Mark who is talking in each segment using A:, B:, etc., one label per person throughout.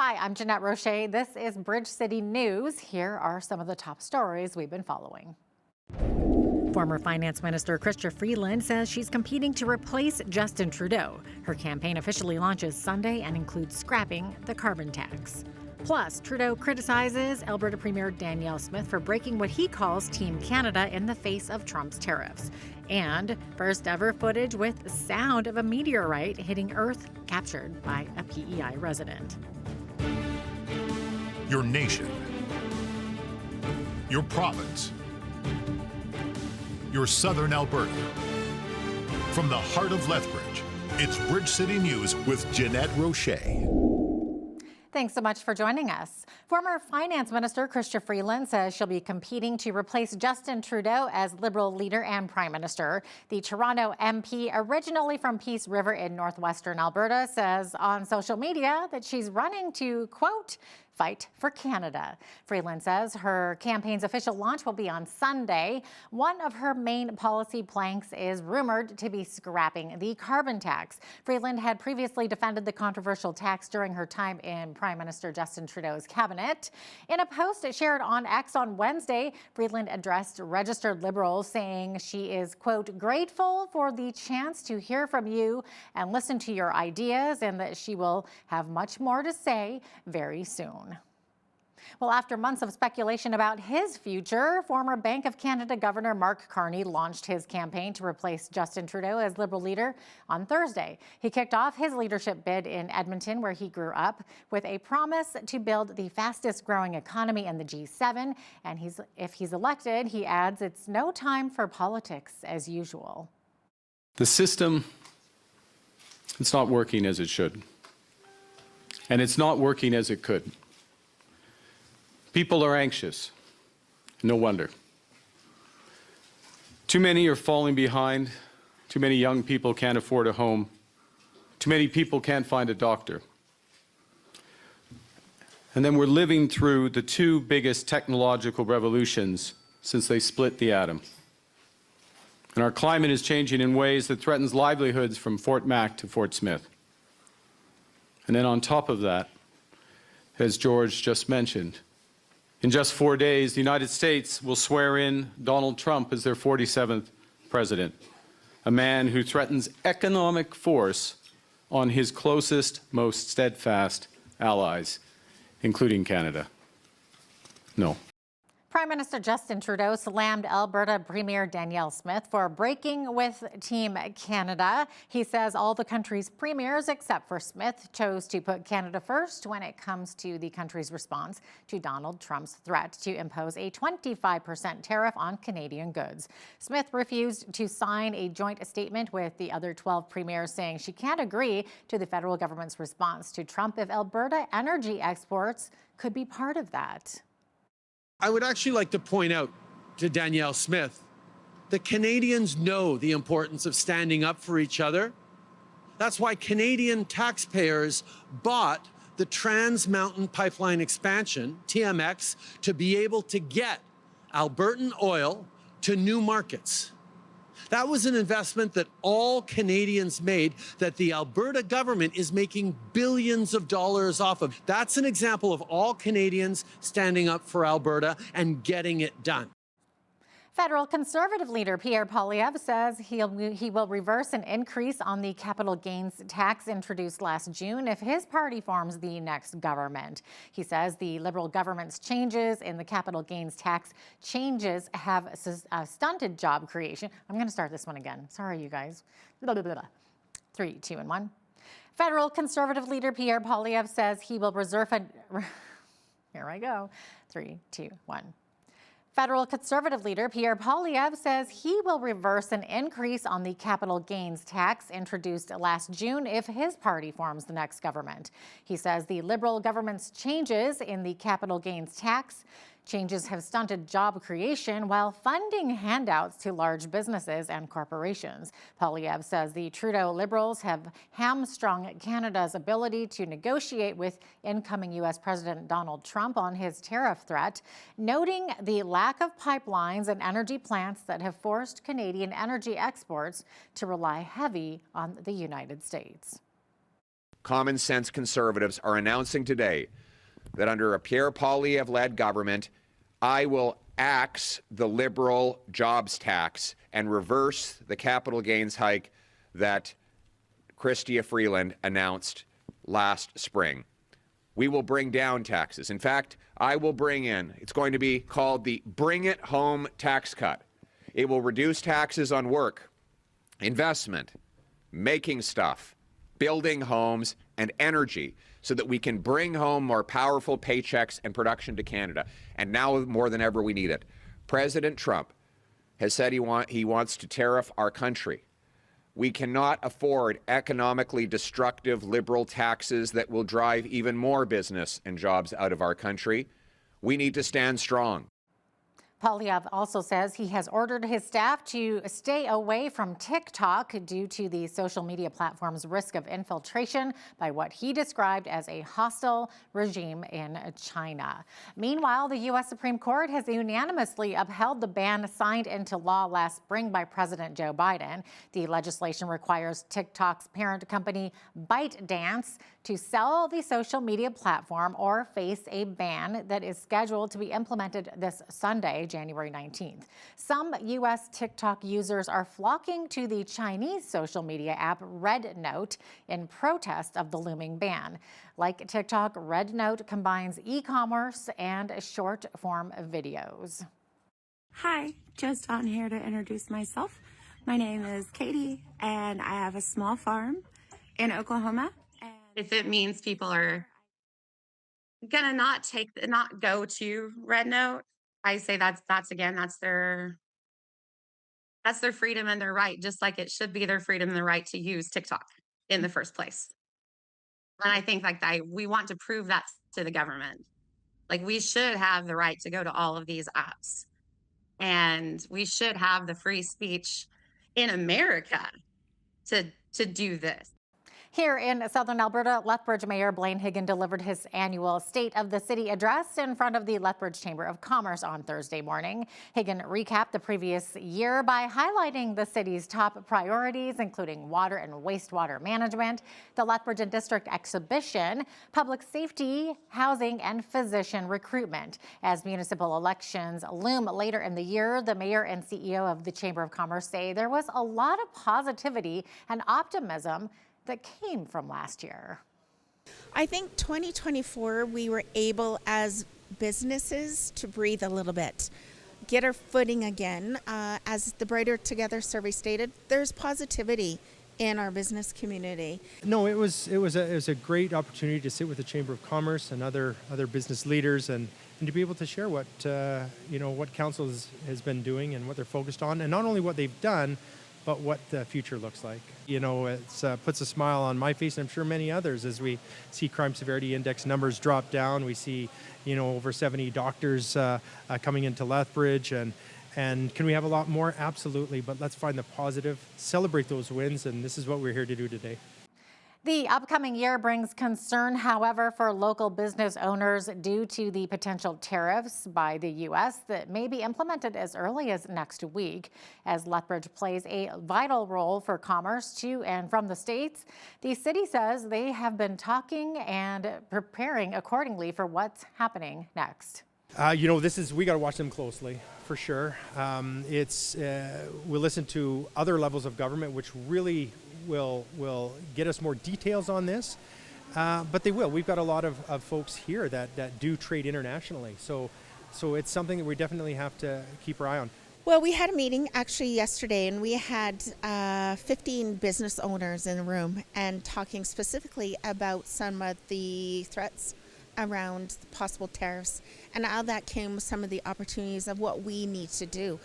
A: Hi, I'm Jeanette Roche. This is Bridge City News. Here are some of the top stories we've been following. Former Finance Minister Chrystia Freeland says she's competing to replace Justin Trudeau. Her campaign officially launches Sunday and includes scrapping the carbon tax. Plus, Trudeau criticizes Alberta Premier Danielle Smith for breaking what he calls Team Canada in the face of Trump's tariffs. And first ever footage with sound of a meteorite hitting Earth captured by a PEI resident.
B: Your nation, your province, your southern Alberta. From the heart of Lethbridge, it's Bridge City News with Jeanette Roche.
A: Thanks so much for joining us. Former Finance Minister Chrystia Freeland says she'll be competing to replace Justin Trudeau as Liberal leader and Prime Minister. The Toronto MP, originally from Peace River in northwestern Alberta, says on social media that she's running to, quote, fight for Canada. Freeland says her campaign's official launch will be on Sunday. One of her main policy planks is rumored to be scrapping the carbon tax. Freeland had previously defended the controversial tax during her time in Prime Minister Justin Trudeau's cabinet. In a post shared on X on Wednesday, Freeland addressed registered Liberals, saying she is, quote, grateful for the chance to hear from you and listen to your ideas, and that she will have much more to say very soon. Well, after months of speculation about his future, former Bank of Canada Governor Mark Carney launched his campaign to replace Justin Trudeau as Liberal leader on Thursday. He kicked off his leadership bid in Edmonton, where he grew up, with a promise to build the fastest growing economy in the G7. And if he's elected, he adds, it's no time for politics as usual.
C: The system, it's not working as it should. And it's not working as it could. People are anxious. No wonder. Too many are falling behind. Too many young people can't afford a home. Too many people can't find a doctor. And then we're living through the two biggest technological revolutions since they split the atom. And our climate is changing in ways that threatens livelihoods from Fort Mac to Fort Smith. And then on top of that, as George just mentioned, in just 4 days, the United States will swear in Donald Trump as their 47th president, a man who threatens economic force on his closest, most steadfast allies, including Canada. No.
A: Prime Minister Justin Trudeau slammed Alberta Premier Danielle Smith for breaking with Team Canada. He says all the country's premiers, except for Smith, chose to put Canada first when it comes to the country's response to Donald Trump's threat to impose a 25% tariff on Canadian goods. Smith refused to sign a joint statement with the other 12 premiers, saying she can't agree to the federal government's response to Trump if Alberta energy exports could be part of that.
D: I would actually like to point out to Danielle Smith that Canadians know the importance of standing up for each other. That's why Canadian taxpayers bought the Trans Mountain Pipeline expansion, TMX, to be able to get Albertan oil to new markets. That was an investment that all Canadians made, that the Alberta government is making billions of dollars off of. That's an example of all Canadians standing up for Alberta and getting it done.
A: Federal Conservative leader Pierre Poilievre says he will reverse an increase on the capital gains tax introduced last June if his party forms the next government. He says the Liberal government's changes in the capital gains tax changes have stunted job creation. I'm going to start this one again. Sorry, you guys. 3, 2, and 1. Federal Conservative leader Pierre Poilievre says he will reserve a... Here I go. 3, 2, 1. Federal Conservative leader Pierre Poilievre says he will reverse an increase on the capital gains tax introduced last June if his party forms the next government. He says the Liberal government's changes in the capital gains tax changes have stunted job creation while funding handouts to large businesses and corporations. Poilievre says the Trudeau Liberals have hamstrung Canada's ability to negotiate with incoming U.S. President Donald Trump on his tariff threat, noting the lack of pipelines and energy plants that have forced Canadian energy exports to rely heavy on the United States.
E: common sense conservatives are announcing today that under a Pierre Poilievre-led government, I will axe the Liberal jobs tax and reverse the capital gains hike that Chrystia Freeland announced last spring. We will bring down taxes. In fact, I will bring in, it's going to be called the Bring It Home tax cut. It will reduce taxes on work, investment, making stuff, building homes, and energy so that we can bring home more powerful paychecks and production to Canada. And now more than ever, we need it. President Trump has said he wants to tariff our country. We cannot afford economically destructive Liberal taxes that will drive even more business and jobs out of our country. We need to stand strong.
A: Poilievre also says he has ordered his staff to stay away from TikTok due to the social media platform's risk of infiltration by what he described as a hostile regime in China. Meanwhile, the U.S. Supreme Court has unanimously upheld the ban signed into law last spring by President Joe Biden. The legislation requires TikTok's parent company ByteDance to sell the social media platform or face a ban that is scheduled to be implemented this Sunday, January 19th. Some U.S. TikTok users are flocking to the Chinese social media app RedNote in protest of the looming ban. Like TikTok, RedNote combines e-commerce and short-form videos.
F: Hi, just on here to introduce myself. My name is Katie, and I have a small farm in Oklahoma. And if it means people are gonna not go to RedNote, I say that's their freedom and their right, just like it should be their freedom and their right to use TikTok in the first place. And I think we want to prove that to the government. Like, we should have the right to go to all of these apps, and we should have the free speech in America to do this.
A: Here in southern Alberta, Lethbridge Mayor Blaine Higgin delivered his annual State of the City address in front of the Lethbridge Chamber of Commerce on Thursday morning. Higgin recapped the previous year by highlighting the city's top priorities, including water and wastewater management, the Lethbridge and District exhibition, public safety, housing, and physician recruitment. As municipal elections loom later in the year, the mayor and CEO of the Chamber of Commerce say there was a lot of positivity and optimism that came from last year.
G: I think 2024, we were able as businesses to breathe a little bit, get our footing again. As the Brighter Together survey stated, there's positivity in our business community.
H: No, it was a great opportunity to sit with the Chamber of Commerce and other business leaders and to be able to share what what council has been doing and what they're focused on, and not only what they've done, but what the future looks like. It puts a smile on my face, and I'm sure many others, as we see crime severity index numbers drop down. We see, over 70 doctors coming into Lethbridge, and can we have a lot more? Absolutely, but let's find the positive, celebrate those wins, and this is what we're here to do today.
A: The upcoming year brings concern, however, for local business owners due to the potential tariffs by the U.S. that may be implemented as early as next week. As Lethbridge plays a vital role for commerce to and from the States, the city says they have been talking and preparing accordingly for what's happening next.
H: We got to watch them closely, for sure. We listen to other levels of government, which really will get us more details on this, but they will. We've got a lot of folks here that do trade internationally, so it's something that we definitely have to keep our eye on.
G: Well, we had a meeting actually yesterday, and we had 15 business owners in the room and talking specifically about some of the threats around possible tariffs, and out of that came some of the opportunities of what we need to do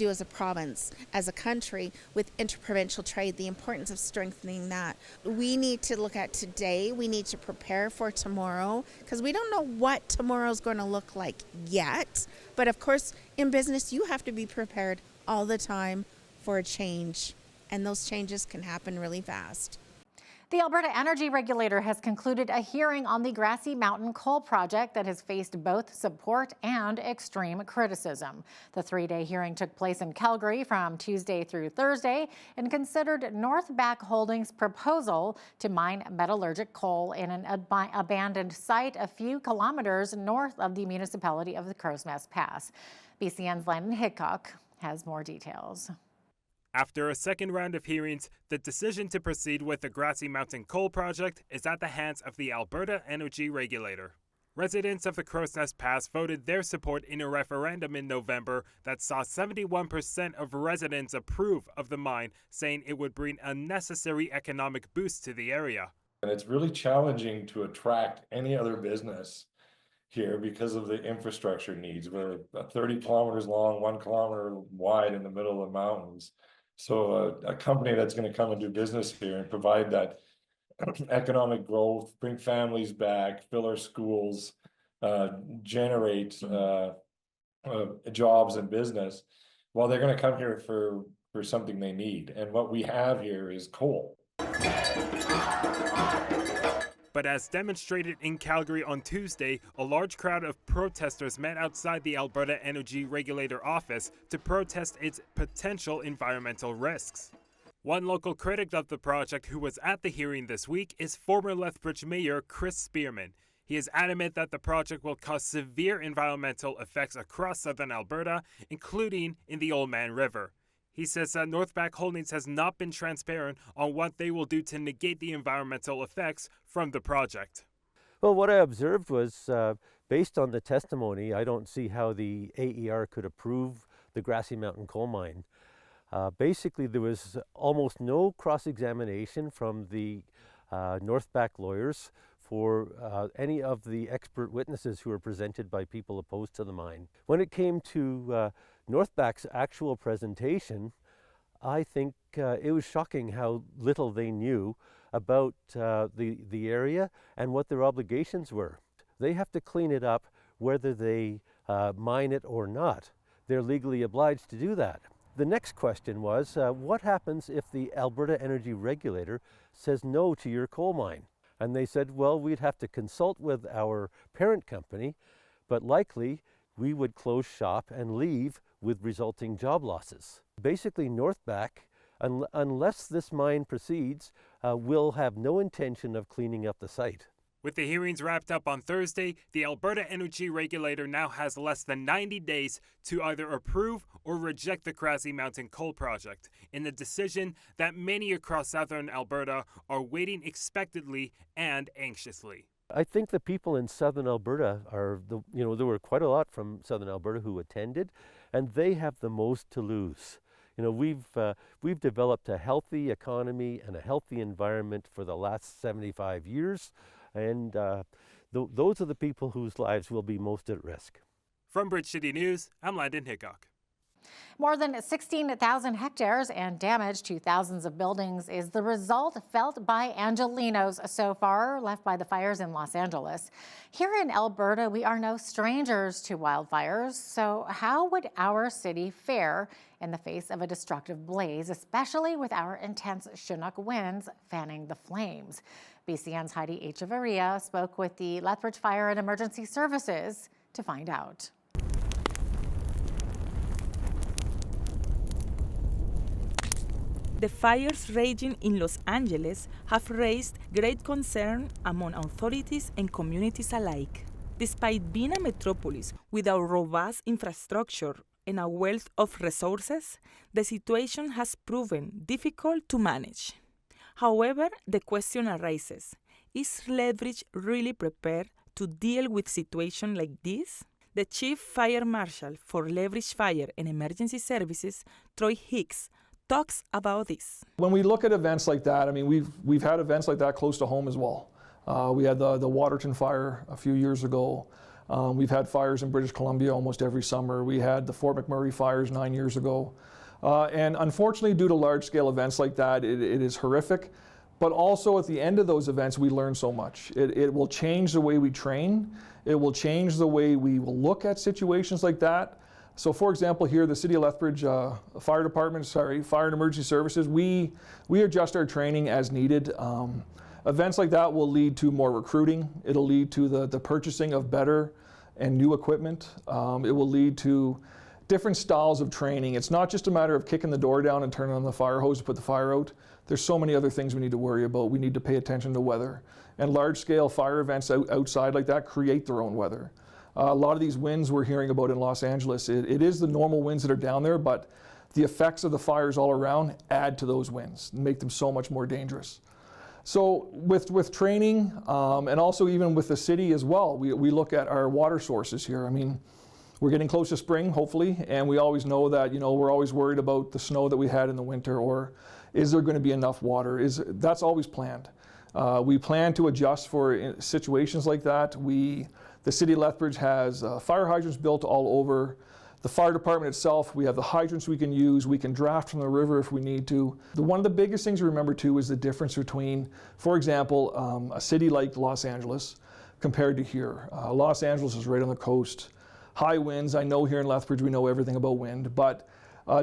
G: as a province, as a country, with interprovincial trade, the importance of strengthening that. We need to look at today, we need to prepare for tomorrow, because we don't know what tomorrow's going to look like yet, but of course in business you have to be prepared all the time for a change, and those changes can happen really fast.
A: The Alberta Energy Regulator has concluded a hearing on the Grassy Mountain coal project that has faced both support and extreme criticism. The 3-day hearing took place in Calgary from Tuesday through Thursday and considered Northback Holdings' proposal to mine metallurgic coal in an abandoned site a few kilometers north of the municipality of the Crow's Nest Pass. BCN's Landon Hickok has more details.
I: After a second round of hearings, the decision to proceed with the Grassy Mountain coal project is at the hands of the Alberta Energy Regulator. Residents of the Crow's Nest Pass voted their support in a referendum in November that saw 71% of residents approve of the mine, saying it would bring a necessary economic boost to the area.
J: And it's really challenging to attract any other business here because of the infrastructure needs. We're 30 kilometers long, 1 kilometer wide in the middle of the mountains. So a company that's going to come and do business here and provide that economic growth, bring families back, fill our schools, generate jobs and business, well, they're going to come here for something they need. And what we have here is coal.
I: But as demonstrated in Calgary on Tuesday, a large crowd of protesters met outside the Alberta Energy Regulator office to protest its potential environmental risks. One local critic of the project who was at the hearing this week is former Lethbridge Mayor Chris Spearman. He is adamant that the project will cause severe environmental effects across southern Alberta, including in the Oldman River. He says that Northback Holdings has not been transparent on what they will do to negate the environmental effects from the project.
K: Well, what I observed was, based on the testimony, I don't see how the AER could approve the Grassy Mountain coal mine. Basically, there was almost no cross-examination from the Northback lawyers for any of the expert witnesses who were presented by people opposed to the mine. When it came to Northback's actual presentation, I think it was shocking how little they knew about the area and what their obligations were. They have to clean it up whether they mine it or not. They're legally obliged to do that. The next question was, what happens if the Alberta Energy Regulator says no to your coal mine? And they said, well, we'd have to consult with our parent company, but likely we would close shop and leave with resulting job losses. Basically, Northback, unless this mine proceeds, will have no intention of cleaning up the site.
I: With the hearings wrapped up on Thursday, the Alberta Energy Regulator now has less than 90 days to either approve or reject the Grassy Mountain coal project, in a decision that many across southern Alberta are waiting expectantly and anxiously.
K: I think the people in southern Alberta there were quite a lot from southern Alberta who attended, and they have the most to lose. We've developed a healthy economy and a healthy environment for the last 75 years, and those are the people whose lives will be most at risk.
I: From Bridge City News, I'm Landon Hickok.
A: More than 16,000 hectares and damage to thousands of buildings is the result felt by Angelenos so far, left by the fires in Los Angeles. Here in Alberta, we are no strangers to wildfires. So how would our city fare in the face of a destructive blaze, especially with our intense Chinook winds fanning the flames? BCN's Heidi Echevarria spoke with the Lethbridge Fire and Emergency Services to find out.
L: The fires raging in Los Angeles have raised great concern among authorities and communities alike. Despite being a metropolis with a robust infrastructure and a wealth of resources, the situation has proven difficult to manage. However, the question arises, is Lethbridge really prepared to deal with situations like this? The Chief Fire Marshal for Lethbridge Fire and Emergency Services, Troy Hicks, talks about this.
M: When we look at events like that, I mean, we've had events like that close to home as well. We had the Waterton fire a few years ago. We've had fires in British Columbia almost every summer. We had the Fort McMurray fires 9 years ago. And unfortunately, due to large-scale events like that, it is horrific. But also at the end of those events, we learn so much. It will change the way we train. It will change the way we will look at situations like that. So for example, here, the City of Lethbridge Fire and Emergency Services, we adjust our training as needed. Events like that will lead to more recruiting. It'll lead to the purchasing of better and new equipment. It will lead to different styles of training. It's not just a matter of kicking the door down and turning on the fire hose to put the fire out. There's so many other things we need to worry about. We need to pay attention to weather. And large-scale fire events outside like that create their own weather. A lot of these winds we're hearing about in Los Angeles, it is the normal winds that are down there, but the effects of the fires all around add to those winds and make them so much more dangerous. So with training, and also even with the city as well, we look at our water sources here. I mean, we're getting close to spring, hopefully, and we always know that, we're always worried about the snow that we had in the winter, or is there going to be enough water? That's always planned. We plan to adjust for situations like that. The city of Lethbridge has fire hydrants built all over. The fire department itself, we have the hydrants we can use. We can draft from the river if we need to. One of the biggest things to remember too is the difference between, for example, a city like Los Angeles compared to here. Los Angeles is right on the coast. High winds. I know here in Lethbridge we know everything about wind, but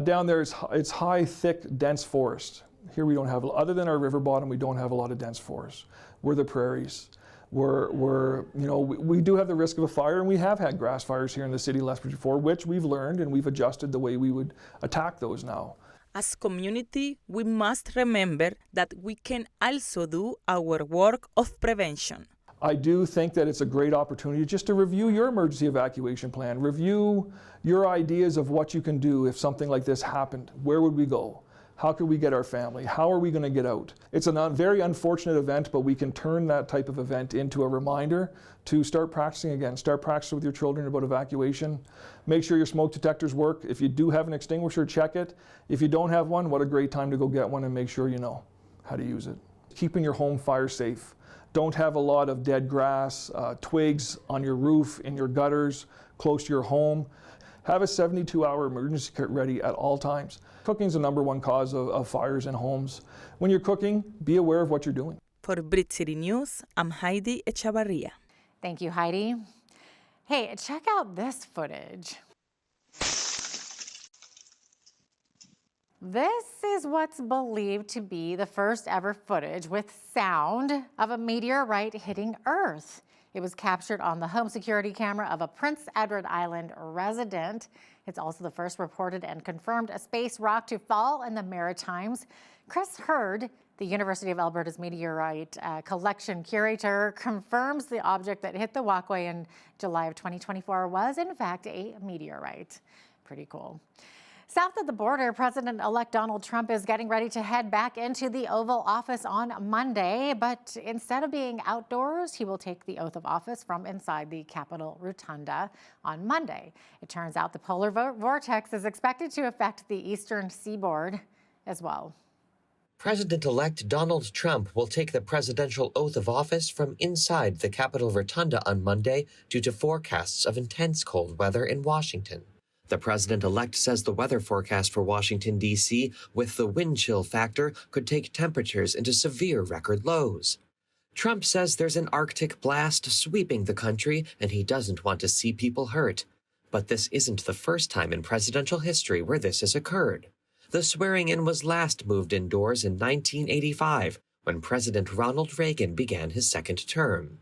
M: down there it's high, thick, dense forest. Here we don't have, other than our river bottom, we don't have a lot of dense forest. We're the prairies. We do have the risk of a fire, and we have had grass fires here in the city of Lethbridge before, which we've learned and we've adjusted the way we would attack those now.
L: As community, we must remember that we can also do our work of prevention.
M: I do think that it's a great opportunity just to review your emergency evacuation plan, review your ideas of what you can do if something like this happened. Where would we go? How could we get our family? How are we going to get out? It's a very unfortunate event, but we can turn that type of event into a reminder to start practicing again. Start practicing with your children about evacuation. Make sure your smoke detectors work. If you do have an extinguisher, check it. If you don't have one, what a great time to go get one and make sure you know how to use it. Keeping your home fire safe. Don't have a lot of dead grass, twigs on your roof, in your gutters, close to your home. Have a 72-hour emergency kit ready at all times. Cooking is the #1 cause of fires in homes. When you're cooking, be aware of what you're doing.
L: For Bridge City News, I'm Heidi Echavarria.
A: Thank you, Heidi. Hey, check out this footage. This is what's believed to be the first ever footage with sound of a meteorite hitting Earth. It was captured on the home security camera of a Prince Edward Island resident. It's also the first reported and confirmed a space rock to fall in the Maritimes. Chris Hurd, the University of Alberta's meteorite collection curator, confirms the object that hit the walkway in July of 2024 was in fact a meteorite. Pretty cool. South of the border, President-elect Donald Trump is getting ready to head back into the Oval Office on Monday, but instead of being outdoors, he will take the oath of office from inside the Capitol Rotunda on Monday. It turns out the polar vortex is expected to affect the eastern seaboard as well.
N: President-elect Donald Trump will take the presidential oath of office from inside the Capitol Rotunda on Monday due to forecasts of intense cold weather in Washington. The president-elect says the weather forecast for Washington, D.C., with the wind chill factor, could take temperatures into severe record lows. Trump says there's an Arctic blast sweeping the country, and he doesn't want to see people hurt. But this isn't the first time in presidential history where this has occurred. The swearing-in was last moved indoors in 1985, when President Ronald Reagan began his second term.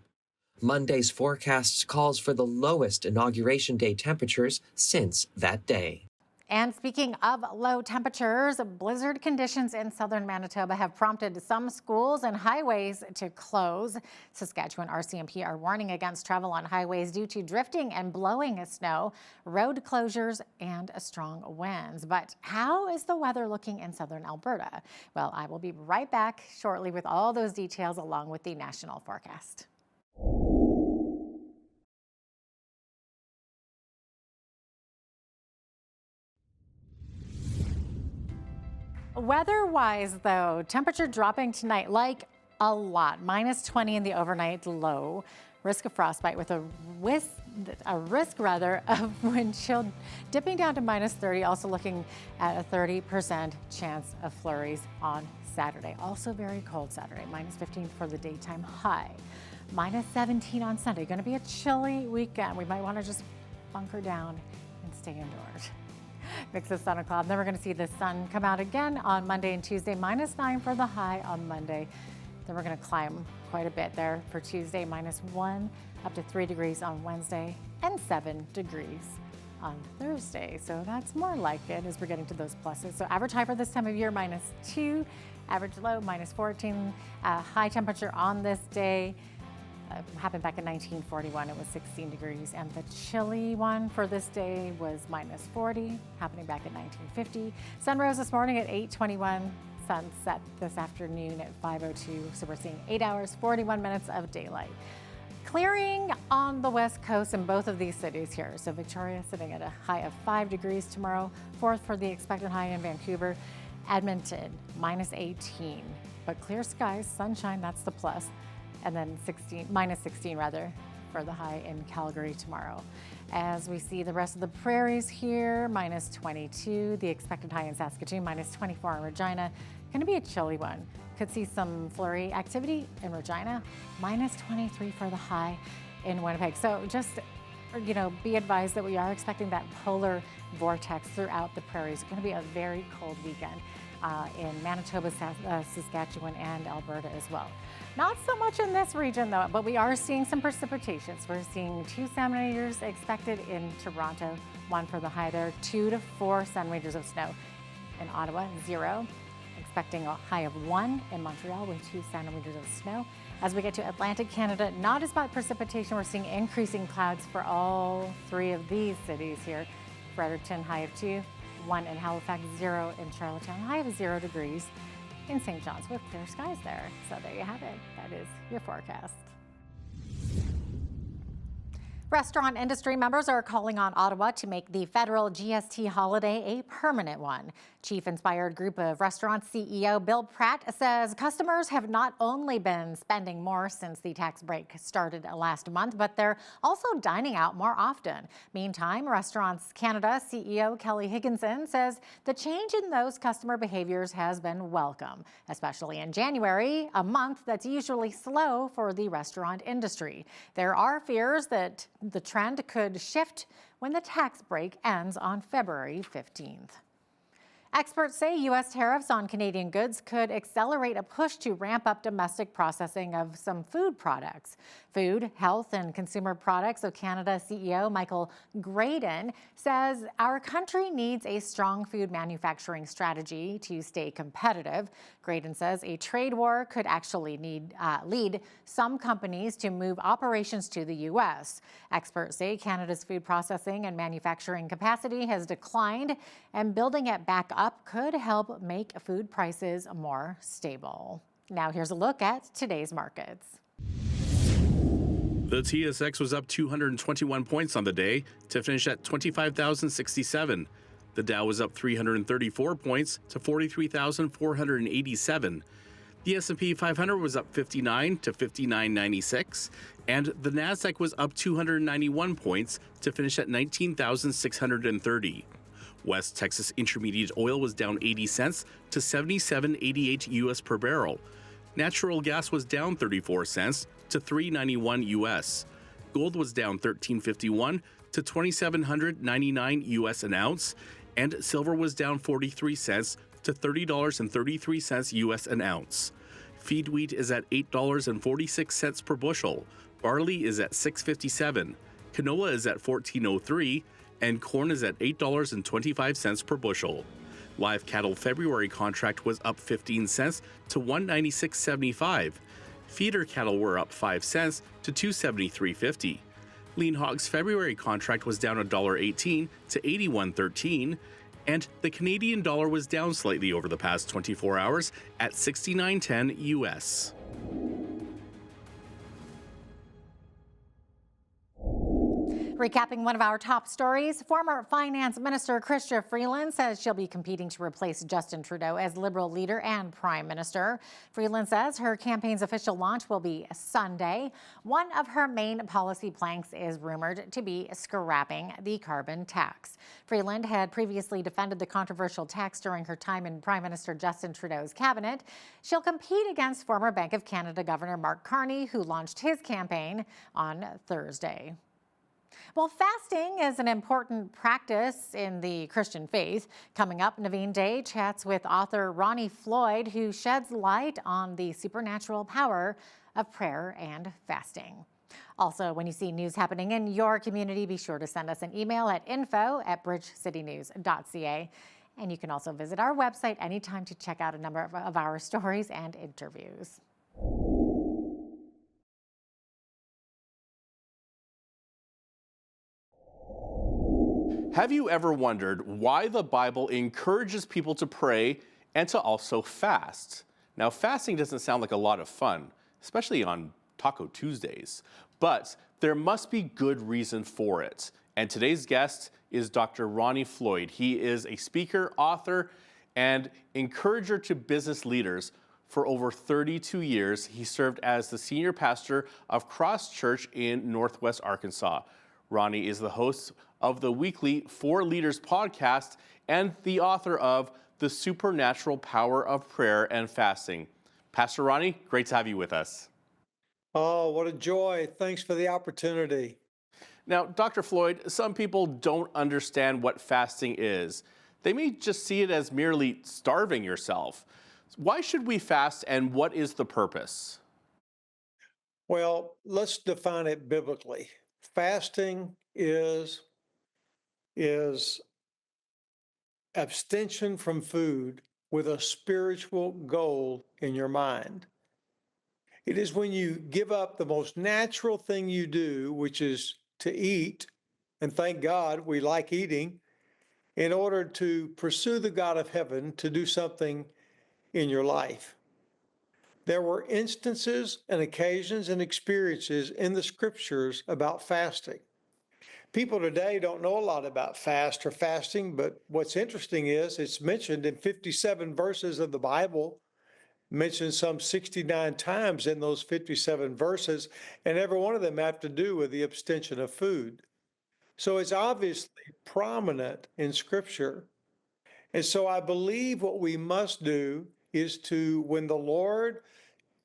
N: Monday's forecasts calls for the lowest Inauguration Day temperatures since that day.
A: And speaking of low temperatures, blizzard conditions in southern Manitoba have prompted some schools and highways to close. Saskatchewan RCMP are warning against travel on highways due to drifting and blowing snow, road closures, and strong winds. But how is the weather looking in southern Alberta? Well, I will be right back shortly with all those details along with the national forecast. Weather-wise, though, temperature dropping tonight like a lot. -20 in the overnight low. Risk of frostbite with a risk of wind chill dipping down to -30. Also looking at a 30% chance of flurries on Saturday. Also very cold Saturday. -15 for the daytime high. -17 on Sunday. Going to be a chilly weekend. We might want to just bunker down and stay indoors. Mix of sun and cloud. Then we're going to see the sun come out again on Monday and Tuesday. -9 for the high on Monday. Then we're going to climb quite a bit there for Tuesday, -1, up to 3 degrees on Wednesday, and 7 degrees on Thursday. So that's more like it as we're getting to those pluses. So average high for this time of year, -2, average low, -14. High temperature on this day happened back in 1941. It was 16 degrees. And the chilly one for this day was -40, happening back in 1950. Sun rose this morning at 8:21. Sunset this afternoon at 5:02. So we're seeing 8 hours, 41 minutes of daylight. Clearing on the west coast in both of these cities here. So Victoria sitting at a high of 5 degrees tomorrow. 4th for the expected high in Vancouver. Edmonton, -18. But clear skies, sunshine, that's the plus. And then -16 rather, for the high in Calgary tomorrow. As we see the rest of the prairies here, -22. The expected high in Saskatoon, -24 in Regina. Going to be a chilly one. Could see some flurry activity in Regina. -23 for the high in Winnipeg. So just, be advised that we are expecting that polar vortex throughout the prairies. It's going to be a very cold weekend in Manitoba, Saskatchewan, and Alberta as well. Not so much in this region though, but we are seeing some precipitations. We're seeing 2 centimeters expected in Toronto, 1 for the high there, 2 to 4 centimeters of snow in Ottawa, 0. Expecting a high of 1 in Montreal with 2 centimeters of snow. As we get to Atlantic Canada, not as bad precipitation. We're seeing increasing clouds for all 3 of these cities here. Fredericton, high of 2, 1 in Halifax, 0 in Charlottetown, high of 0 degrees in St. John's with clear skies there. So there you have it. That is your forecast. Restaurant industry members are calling on Ottawa to make the federal GST holiday a permanent one. Chief Inspired Group of Restaurants CEO Bill Pratt says customers have not only been spending more since the tax break started last month, but they're also dining out more often. Meantime, Restaurants Canada CEO Kelly Higginson says the change in those customer behaviors has been welcome, especially in January, a month that's usually slow for the restaurant industry. There are fears that the trend could shift when the tax break ends on February 15th. Experts say U.S. tariffs on Canadian goods could accelerate a push to ramp up domestic processing of some food products. Food, Health and Consumer Products of Canada CEO Michael Graydon says our country needs a strong food manufacturing strategy to stay competitive. Graydon says a trade war could actually lead some companies to move operations to the U.S. Experts say Canada's food processing and manufacturing capacity has declined, and building it back up could help make food prices more stable. Now here's a look at today's markets.
O: The TSX was up 221 points on the day to finish at 25,067. The Dow was up 334 points to 43,487. The S&P 500 was up 59 to 5996, and the Nasdaq was up 291 points to finish at 19,630. West Texas Intermediate oil was down 80 cents to 77.88 US per barrel. Natural gas was down 34 cents to $3.91 US. Gold was down $13.51 to $2,799 US an ounce, and silver was down 43 cents to $30.33 US an ounce. Feed wheat is at $8.46 per bushel. Barley is at $6.57. Canola is at $14.03. And corn is at $8.25 per bushel. Live cattle February contract was up 15 cents to $196.75. Feeder cattle were up 5 cents to $273.50. Lean hogs February contract was down $1.18 to $81.13. And the Canadian dollar was down slightly over the past 24 hours at 69.10 US.
A: Recapping one of our top stories, former Finance Minister Chrystia Freeland says she'll be competing to replace Justin Trudeau as Liberal leader and Prime Minister. Freeland says her campaign's official launch will be Sunday. One of her main policy planks is rumored to be scrapping the carbon tax. Freeland had previously defended the controversial tax during her time in Prime Minister Justin Trudeau's cabinet. She'll compete against former Bank of Canada Governor Mark Carney, who launched his campaign on Thursday. Well, fasting is an important practice in the Christian faith. Coming up, Naveen Day chats with author Ronnie Floyd, who sheds light on the supernatural power of prayer and fasting. Also, when you see news happening in your community, be sure to send us an email at info@bridgecitynews.ca. And you can also visit our website anytime to check out a number of our stories and interviews.
O: Have you ever wondered why the Bible encourages people to pray and to also fast? Now, fasting doesn't sound like a lot of fun, especially on Taco Tuesdays, but there must be good reason for it. And today's guest is Dr. Ronnie Floyd. He is a speaker, author, and encourager to business leaders. For over 32 years, he served as the senior pastor of Cross Church in Northwest Arkansas. Ronnie is the host of the weekly For Leaders podcast and the author of The Supernatural Power of Prayer and Fasting. Pastor Ronnie, great to have you with us.
P: Oh, what a joy. Thanks for the opportunity.
O: Now, Dr. Floyd, some people don't understand what fasting is. They may just see it as merely starving yourself. Why should we fast, and what is the purpose?
P: Well, let's define it biblically. Fasting is abstention from food with a spiritual goal in your mind. It is when you give up the most natural thing you do, which is to eat, and thank God we like eating, in order to pursue the God of heaven to do something in your life. There were instances and occasions and experiences in the scriptures about fasting. People today don't know a lot about fast or fasting, but what's interesting is it's mentioned in 57 verses of the Bible, mentioned some 69 times in those 57 verses, and every one of them have to do with the abstention of food. So it's obviously prominent in Scripture. And so I believe what we must do is to, when the Lord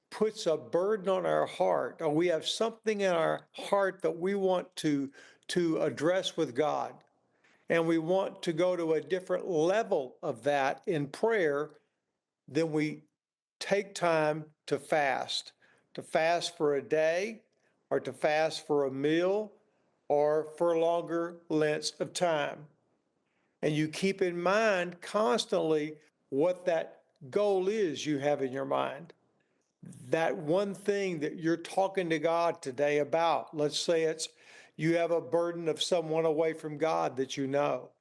P: puts a burden on our heart, or we have something in our heart that we want to address with God, and we want to go to a different level of that in prayer, then we take time to fast for a day, or to fast for a meal, or for longer lengths of time. And you keep in mind constantly what that goal is you have in your mind. That one thing that you're talking to God today about, let's say it's you have a burden of someone away from God that you know,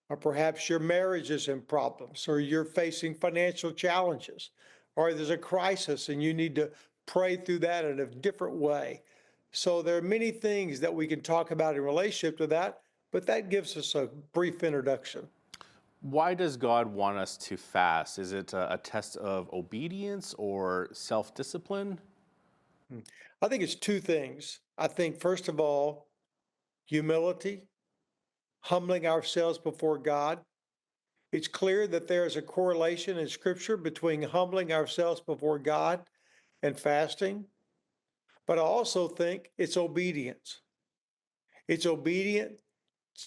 P: or perhaps your marriage is in problems, or you're facing financial challenges, or there's a crisis and you need to pray through that in a different way. So there are many things that we can talk about in relationship to that, but that gives us a brief introduction.
O: Why does God want us to fast? Is it a test of obedience or self-discipline?
P: I think it's two things. I think, first of all, humility, humbling ourselves before God. It's clear that there is a correlation in Scripture between humbling ourselves before God and fasting. But I also think it's obedience. It's obedience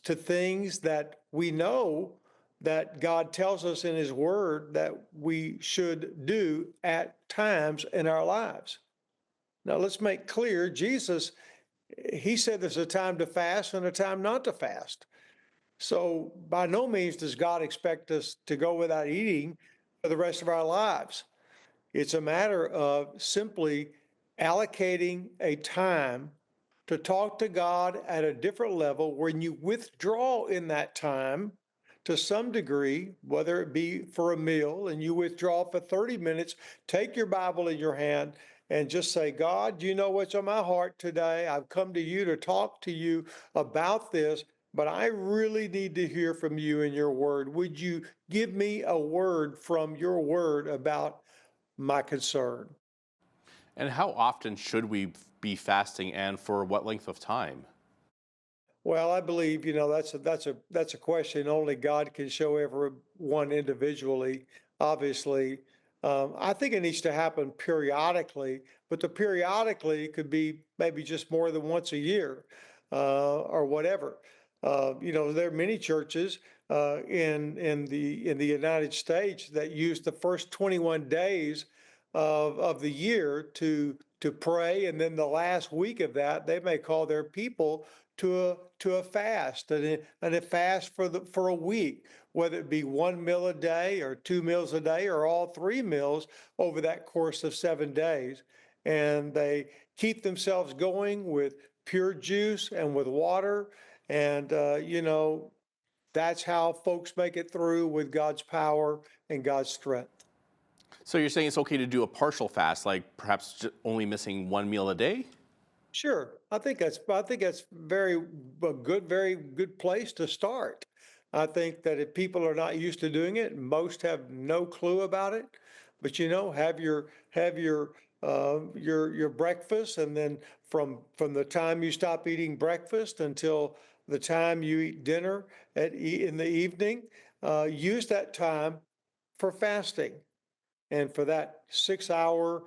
P: to things that we know that God tells us in His Word that we should do at times in our lives. Now, let's make clear, Jesus, He said there's a time to fast and a time not to fast. So by no means does God expect us to go without eating for the rest of our lives. It's a matter of simply allocating a time to talk to God at a different level. When you withdraw in that time to some degree, whether it be for a meal and you withdraw for 30 minutes, take your Bible in your hand and just say, God, you know what's on my heart today. I've come to you to talk to you about this, but I really need to hear from you in your word. Would you give me a word from your word about my concern?
O: And how often should we be fasting, and for what length of time?
P: Well, I believe, that's a question only God can show everyone individually, obviously. I think it needs to happen periodically, but the periodically could be maybe just more than once a year. or whatever. There are many churches in the United States that use the first 21 days of the year to pray, and then the last week of that they may call their people to a fast, and a fast for a week, whether it be 1 meal a day or 2 meals a day or all 3 meals over that course of 7 days. And they keep themselves going with pure juice and with water. And, that's how folks make it through with God's power and God's strength.
Q: So you're saying it's okay to do a partial fast, like perhaps only missing 1 meal a day?
P: Sure, I think that's very good place to start. I think that if people are not used to doing it, most have no clue about it. But have your breakfast, and then from the time you stop eating breakfast until the time you eat dinner in the evening, use that time for fasting. And for that 6-hour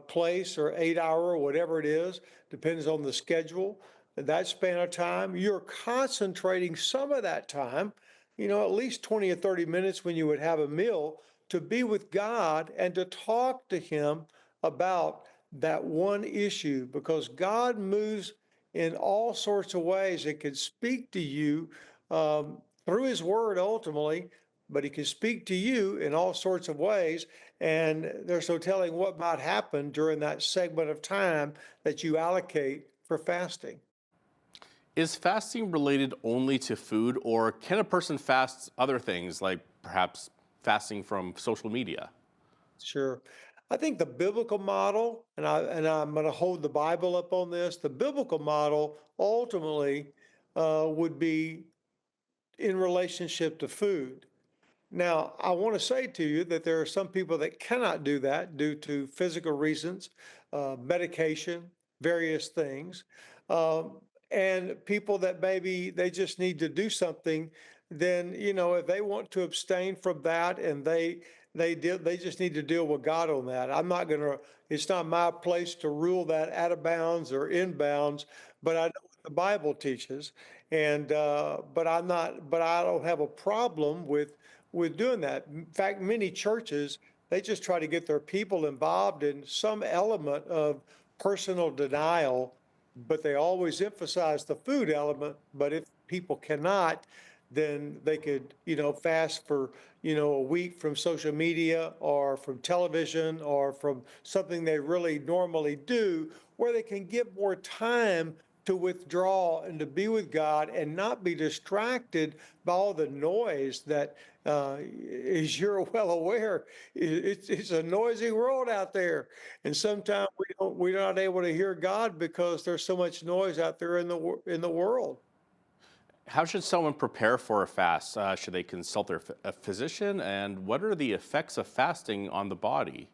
P: place or 8-hour, whatever it is, depends on the schedule, that span of time, you're concentrating some of that time, at least 20 or 30 minutes when you would have a meal, to be with God and to talk to Him about that one issue, because God moves in all sorts of ways. It can speak to you through His Word ultimately, but He can speak to you in all sorts of ways, and there's no telling what might happen during that segment of time that you allocate for fasting.
Q: Is fasting related only to food, or can a person fast other things, like perhaps fasting from social media?
P: Sure. I think the biblical model, and I'm going to hold the Bible up on this, the biblical model ultimately would be in relationship to food. Now, I want to say to you that there are some people that cannot do that due to physical reasons, medication, various things, and people that maybe they just need to do something. Then, if they want to abstain from that, and they just need to deal with God on that. It's not my place to rule that out of bounds or in bounds, but I know what the Bible teaches, and but I don't have a problem with doing that. In fact, many churches, they just try to get their people involved in some element of personal denial, but they always emphasize the food element. But if people cannot, then they could, fast for, a week from social media or from television or from something they really normally do, where they can give more time to withdraw and to be with God and not be distracted by all the noise that, as you're well aware, it's a noisy world out there. And sometimes we're not able to hear God because there's so much noise out there in the world.
Q: How should someone prepare for a fast? Should they consult a physician? And what are the effects of fasting on the body?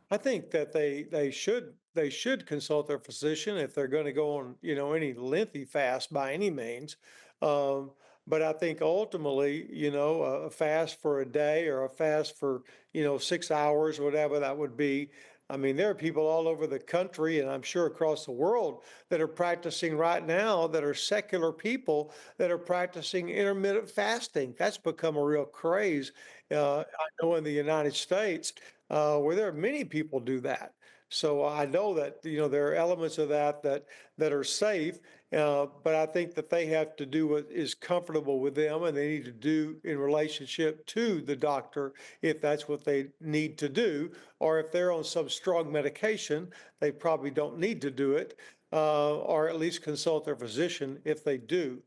P: I think that they should consult their physician if they're going to go on any lengthy fast by any means. But I think ultimately, a fast for a day or a fast for 6 hours, whatever that would be. I mean, there are people all over the country, and I'm sure across the world, that are practicing right now, that are secular people that are practicing intermittent fasting. That's become a real craze. I know in the United States, where there are many people do that. So I know that there are elements of that are safe, but I think that they have to do what is comfortable with them, and they need to do in relationship to the doctor if that's what they need to do, or if they're on some strong medication, they probably don't need to do it, or at least consult their physician if they do.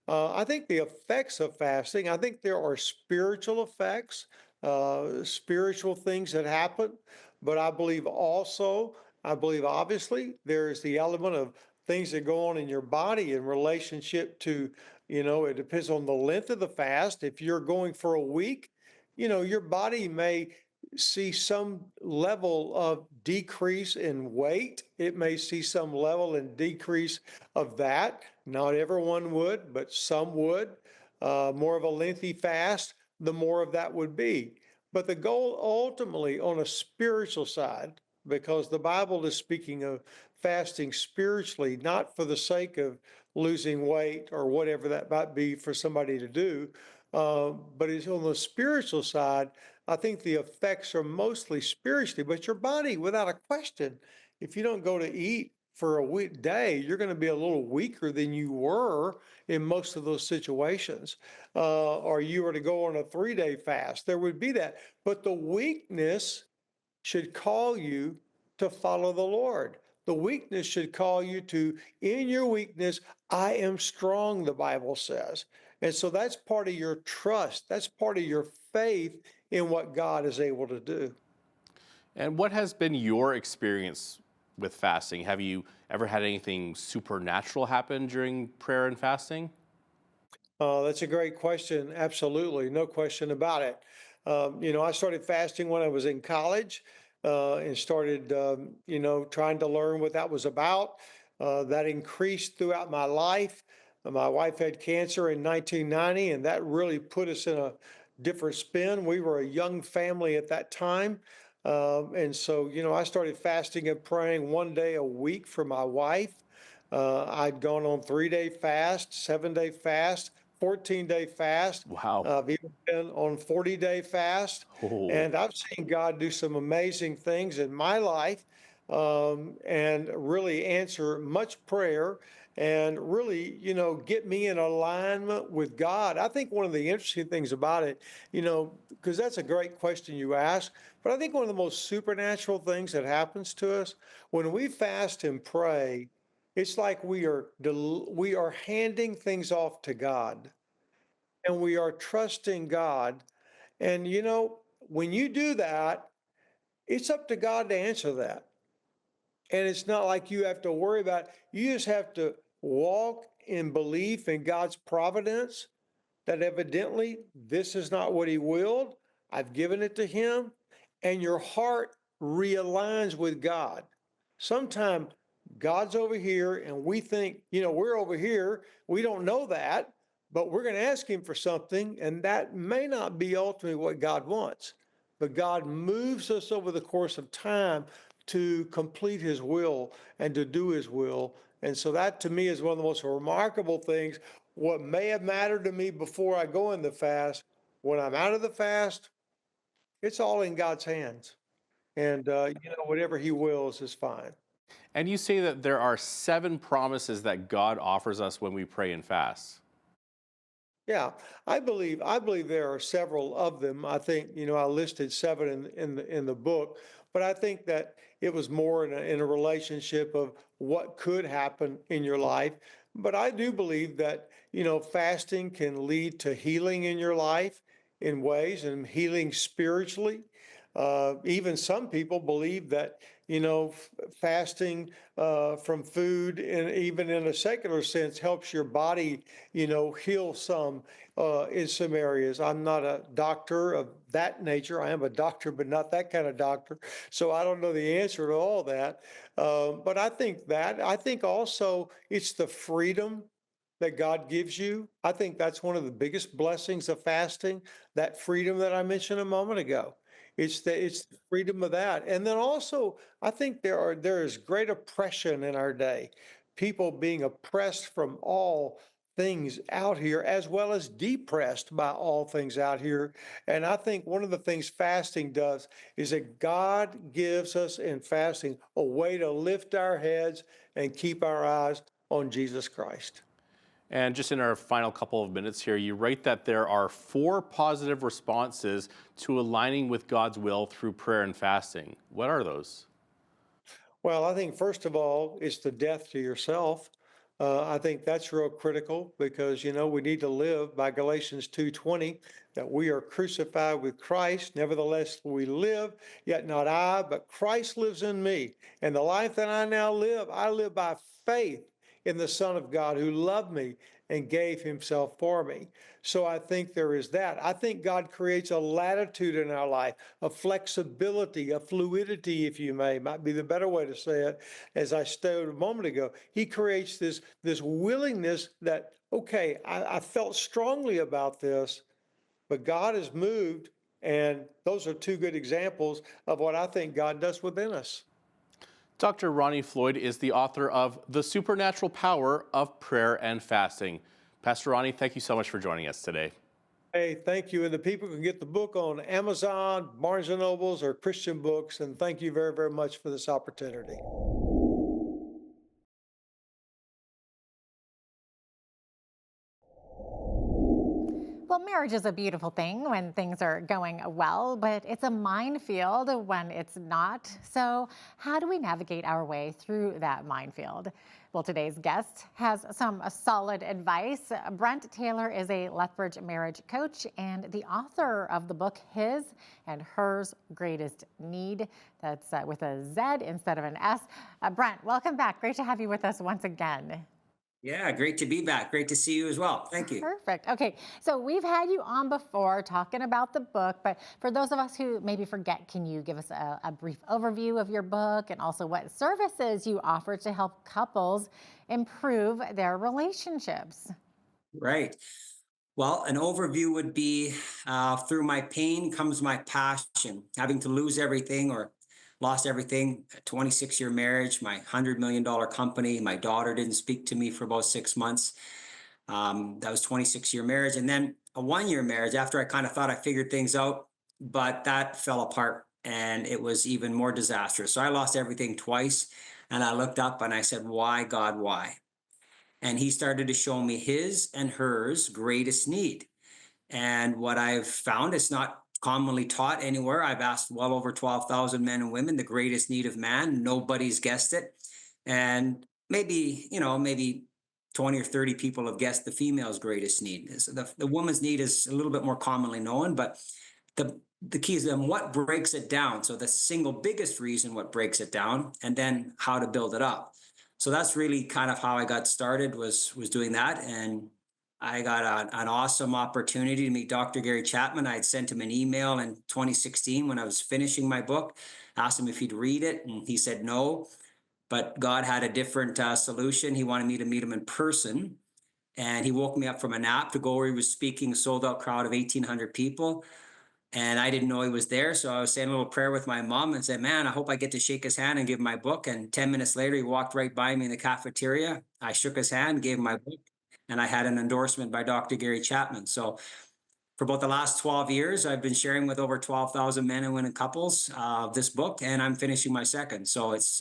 P: I think the effects of fasting, I think there are spiritual effects, spiritual things that happen, but I believe obviously there's the element of things that go on in your body in relationship to, it depends on the length of the fast. If you're going for a week, your body may see some level of decrease in weight. It may see some level in decrease of that. Not everyone would, but some would. More of a lengthy fast, the more of that would be. But the goal ultimately on a spiritual side, because the Bible is speaking of fasting spiritually, not for the sake of losing weight or whatever that might be for somebody to do, but it's on the spiritual side. I think the effects are mostly spiritually, but your body, without a question, if you don't go to eat for a day, you're going to be a little weaker than you were in most of those situations. Or you were to go on a 3-day fast, there would be that. But the weakness should call you to follow the Lord. The weakness should call you to, in your weakness, I am strong, the Bible says. And so that's part of your trust. That's part of your faith in what God is able to do.
Q: And what has been your experience with fasting? Have you ever had anything supernatural happen during prayer and fasting?
P: That's a great question. Absolutely. No question about it. I started fasting when I was in college and started, trying to learn what that was about. That increased throughout my life. My wife had cancer in 1990, and that really put us in a different spin. We were a young family at that time. And so, I started fasting and praying 1 day a week for my wife. I'd gone on 3-day fast, 7-day fast, 14-day fast.
Q: Wow.
P: I've even been on 40-day fast.
Q: Oh.
P: And I've seen God do some amazing things in my life and really answer much prayer and really, get me in alignment with God. I think one of the interesting things about it, because that's a great question you ask, but I think one of the most supernatural things that happens to us when we fast and pray, it's like we are handing things off to God, and we are trusting God. And when you do that, it's up to God to answer that. And it's not like you have to worry about it. You just have to walk in belief in God's providence that evidently this is not what he willed. I've given it to him. And your heart realigns with God. Sometimes God's over here and we think, we're over here. We don't know that, but we're going to ask him for something. And that may not be ultimately what God wants. But God moves us over the course of time to complete his will and to do his will. And so that to me is one of the most remarkable things. What may have mattered to me before I go in the fast, when I'm out of the fast, it's all in God's hands. And, whatever he wills is fine.
Q: And you say that there are 7 promises that God offers us when we pray and fast.
P: Yeah, I believe there are several of them. I think, I listed 7 in the book, but I think that it was more in a relationship of what could happen in your life. But I do believe that, fasting can lead to healing in your life in ways, and healing spiritually. Even some people believe that, fasting from food, and even in a secular sense, helps your body, heal some in some areas. I'm not a doctor of that nature. I am a doctor, but not that kind of doctor. So I don't know the answer to all that. But I think also it's the freedom that God gives you. I think that's one of the biggest blessings of fasting, that freedom that I mentioned a moment ago. It's the freedom of that. And then also, I think there is great oppression in our day. People being oppressed from all things out here, as well as depressed by all things out here. And I think one of the things fasting does is that God gives us in fasting a way to lift our heads and keep our eyes on Jesus Christ.
Q: And just in our final couple of minutes here, you write that there are 4 positive responses to aligning with God's will through prayer and fasting. What are those?
P: Well, I think first of all, it's the death to yourself. I think that's real critical because, we need to live by Galatians 2:20, that we are crucified with Christ. Nevertheless, we live, yet not I, but Christ lives in me. And the life that I now live, I live by faith in the Son of God who loved me and gave himself for me. So I think there is that. I think God creates a latitude in our life, a flexibility, a fluidity, if you may, might be the better way to say it, as I stated a moment ago. He creates this willingness that, okay, I felt strongly about this, but God has moved, and those are 2 good examples of what I think God does within us.
Q: Dr. Ronnie Floyd is the author of The Supernatural Power of Prayer and Fasting. Pastor Ronnie, thank you so much for joining us today.
P: Hey, thank you. And the people can get the book on Amazon, Barnes & Nobles, or Christian Books. And thank you very, very much for this opportunity.
A: Well, marriage is a beautiful thing when things are going well, but it's a minefield when it's not. So how do we navigate our way through that minefield? Well, today's guest has some solid advice. Brent Taylor is a Lethbridge marriage coach and the author of the book, His and Hers Greatest Need. That's with a Z instead of an S. Brent, welcome back. Great to have you with us once again.
R: Yeah, great to be back. Great to see you as well. Thank you.
A: Perfect. Okay, so we've had you on before talking about the book, but for those of us who maybe forget, can you give us a brief overview of your book and also what services you offer to help couples improve their relationships?
R: Right. Well, an overview would be through my pain comes my passion. Having to lose everything or lost everything, a 26-year marriage, my $100 million company. My daughter didn't speak to me for about 6 months. That was 26-year marriage. And then a 1-year marriage after I kind of thought I figured things out, but that fell apart and it was even more disastrous. So I lost everything twice. And I looked up and I said, why, God, why? And he started to show me his and hers greatest need. And what I've found, it's not commonly taught anywhere. I've asked well over 12,000 men and women the greatest need of man. Nobody's guessed it. And maybe 20 or 30 people have guessed the female's greatest need. So the woman's need is a little bit more commonly known, but the key is then what breaks it down. So the single biggest reason what breaks it down, and then how to build it up. So that's really kind of how I got started, was doing that. And I got an awesome opportunity to meet Dr. Gary Chapman. I had sent him an email in 2016 when I was finishing my book, asked him if he'd read it, and he said no. But God had a different solution. He wanted me to meet him in person. And he woke me up from a nap to go where he was speaking, a sold-out crowd of 1,800 people. And I didn't know he was there. So I was saying a little prayer with my mom and said, man, I hope I get to shake his hand and give him my book. And 10 minutes later, he walked right by me in the cafeteria. I shook his hand, gave him my book. And I had an endorsement by Dr. Gary Chapman. So for about the last 12 years, I've been sharing with over 12,000 men and women couples this book, and I'm finishing my second. So it's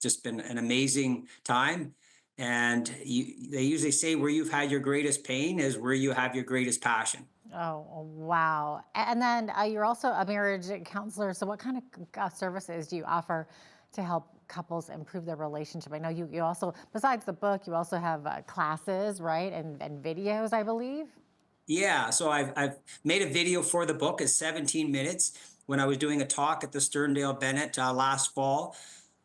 R: just been an amazing time. And they usually say where you've had your greatest pain is where you have your greatest passion.
A: Oh, wow. And then you're also a marriage counselor. So what kind of services do you offer to help couples improve their relationship? I know you also, besides the book, you also have classes, right? And videos, I believe.
R: Yeah, so I've made a video for the book. It's 17 minutes. When I was doing a talk at the Sterndale Bennett last fall,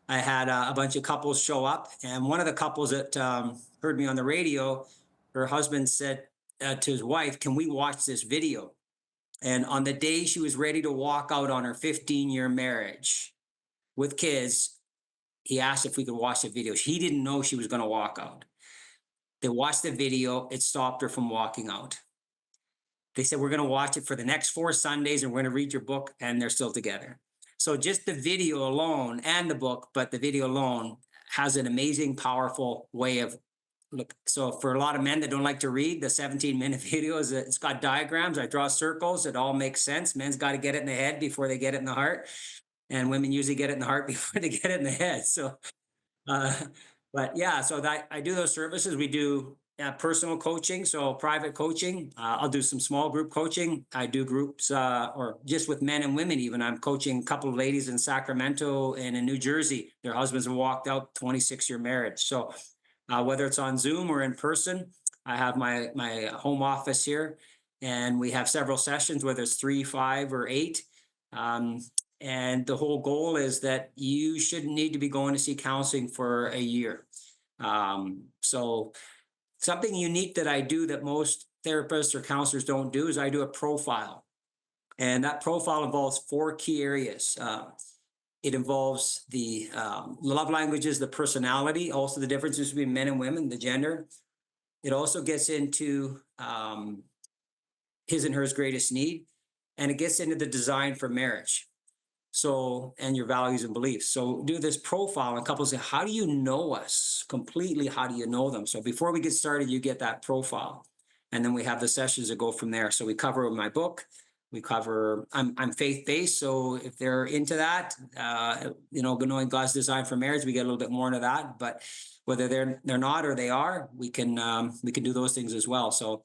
R: I had a bunch of couples show up. And one of the couples that heard me on the radio, her husband said to his wife, can we watch this video? And on the day she was ready to walk out on her 15-year marriage with kids, he asked if we could watch the video. He didn't know she was going to walk out. They watched the video. It stopped her from walking out. They said, we're going to watch it for the next 4 Sundays and we're going to read your book, and they're still together. So just the video alone, and the book, but the video alone has an amazing, powerful way of look. So for a lot of men that don't like to read, the 17-minute video it's got diagrams. I draw circles. It all makes sense. Men's got to get it in the head before they get it in the heart. And women usually get it in the heart before they get it in the head. So, but yeah, so that I do those services. We do personal coaching, so private coaching. I'll do some small group coaching. I do groups or just with men and women even. I'm coaching a couple of ladies in Sacramento and in New Jersey. Their husbands have walked out, 26-year marriage. So whether it's on Zoom or in person, I have my home office here, and we have several sessions, whether it's 3, 5, or 8. And the whole goal is that you shouldn't need to be going to see counseling for a year. So something unique that I do that most therapists or counselors don't do is I do a profile. And that profile involves 4 key areas. It involves the love languages, the personality, also the differences between men and women, the gender. It also gets into his and hers greatest need, and it gets into the design for marriage. So, and your values and beliefs. So do this profile and couples say, how do you know us completely? How do you know them? So before we get started, you get that profile. And then we have the sessions that go from there. So we cover my book. We cover, I'm faith-based. So if they're into that, knowing God's design for marriage, we get a little bit more into that. But whether they're not or they are, we can do those things as well. So,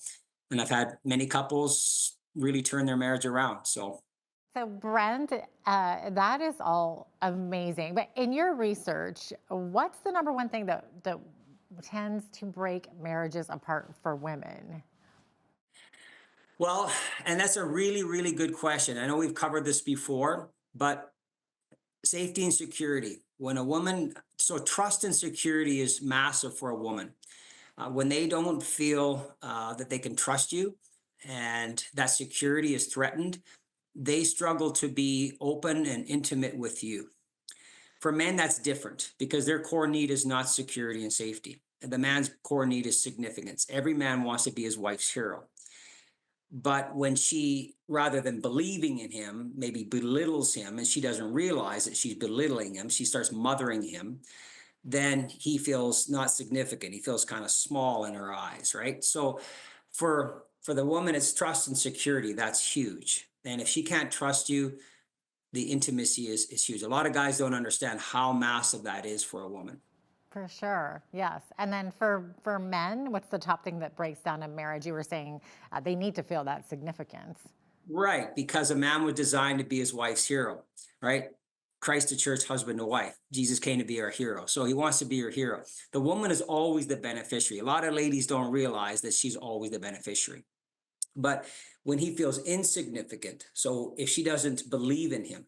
R: and I've had many couples really turn their marriage around. So
A: Brent, that is all amazing. But in your research, what's the number one thing that tends to break marriages apart for women?
R: Well, and that's a really, really good question. I know we've covered this before, but safety and security. When a woman, so trust and security is massive for a woman. When they don't feel that they can trust you and that security is threatened, they struggle to be open and intimate with you. For men, that's different because their core need is not security and safety. The man's core need is significance. Every man wants to be his wife's hero. But when she, rather than believing in him, maybe belittles him, and she doesn't realize that she's belittling him, she starts mothering him, then he feels not significant. He feels kind of small in her eyes, right? So for the woman, it's trust and security. That's huge. And if she can't trust you, the intimacy is huge. A lot of guys don't understand how massive that is for a woman.
A: For sure, yes. And then for men, what's the top thing that breaks down a marriage? You were saying they need to feel that significance.
R: Right, because a man was designed to be his wife's hero, right? Christ, the church, husband to wife. Jesus came to be our hero. So he wants to be your hero. The woman is always the beneficiary. A lot of ladies don't realize that she's always the beneficiary. But when he feels insignificant, so if she doesn't believe in him,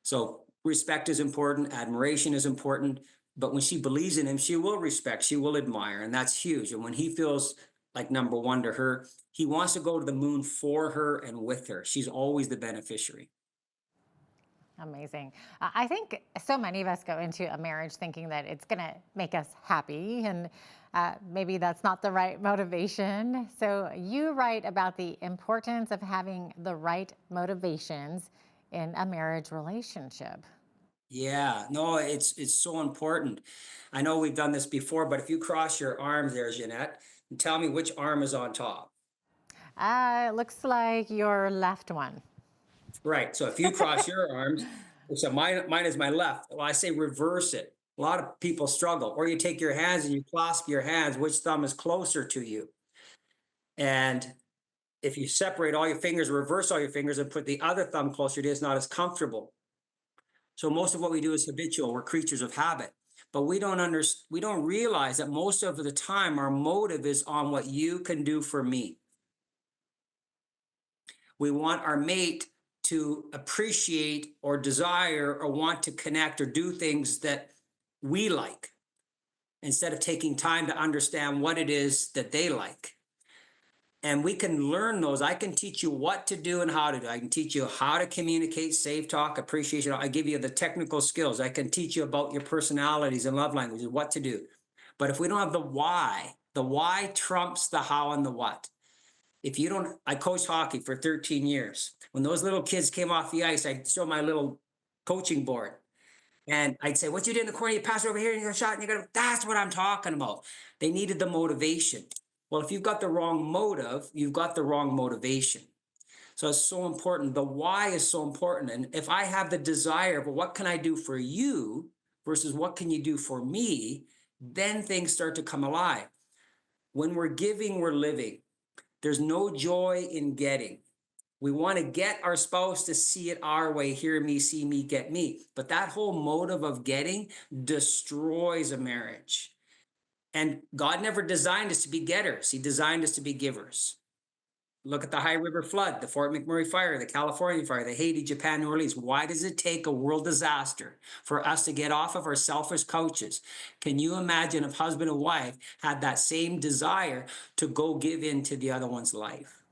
R: so respect is important, admiration is important, but when she believes in him, she will respect, she will admire, and that's huge. And when he feels like number one to her, he wants to go to the moon for her and with her. She's always the beneficiary.
A: Amazing. I think so many of us go into a marriage thinking that it's going to make us happy, and maybe that's not the right motivation. So you write about the importance of having the right motivations in a marriage relationship.
R: Yeah, no, it's so important. I know we've done this before, but if you cross your arms there, Jeanette, and tell me which arm is on top.
A: It looks like your left one.
R: Right. So if you cross your arms, so mine is my left. Well, I say reverse it. A lot of people struggle. Or you take your hands and you clasp your hands. Which thumb is closer to you? And if you separate all your fingers, reverse all your fingers, and put the other thumb closer to you, it's not as comfortable. So most of what we do is habitual. We're creatures of habit. But we don't realize that most of the time our motive is on what you can do for me. We want our mate to appreciate or desire or want to connect or do things that we like, instead of taking time to understand what it is that they like. And we can learn those. I can teach you what to do and how to do. I can teach you how to communicate, safe talk, appreciation. I give you the technical skills. I can teach you about your personalities and love languages, what to do. But if we don't have the why trumps the how and the what. If you don't, I coached hockey for 13 years. When those little kids came off the ice, I'd show my little coaching board. And I'd say, what you did in the corner, you pass over here and you got a shot and you got, that's what I'm talking about. They needed the motivation. Well, if you've got the wrong motive, you've got the wrong motivation. So it's so important. The why is so important. And if I have the desire, but what can I do for you versus what can you do for me, then things start to come alive. When we're giving, we're living. There's no joy in getting. We want to get our spouse to see it our way, hear me, see me, get me. But that whole motive of getting destroys a marriage. And God never designed us to be getters. He designed us to be givers. Look at the High River flood, the Fort McMurray fire, the California fire, the Haiti, Japan, New Orleans. Why does it take a world disaster for us to get off of our selfish couches? Can you imagine if husband and wife had that same desire to go give into the other one's life?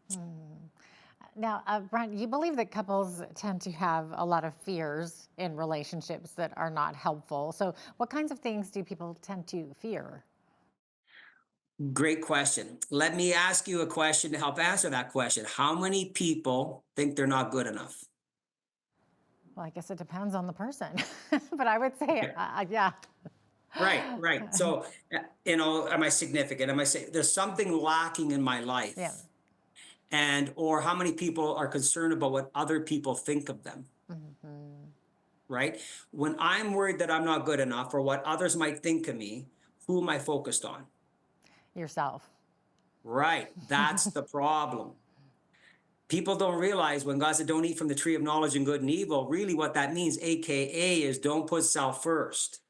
A: Now, Brent, you believe that couples tend to have a lot of fears in relationships that are not helpful. So what kinds of things do people tend to fear?
R: Great question. Let me ask you a question to help answer that question. How many people think they're not good enough?
A: Well, I guess it depends on the person, but I would say, yeah.
R: Right. So, am I significant? Am I saying there's something lacking in my life?
A: Yeah.
R: And, or how many people are concerned about what other people think of them? Right? When I'm worried that I'm not good enough or what others might think of me, who am I focused on?
A: Yourself.
R: Right. That's the problem. People don't realize when God said, don't eat from the tree of knowledge and good and evil, really what that means, AKA, is don't put self first.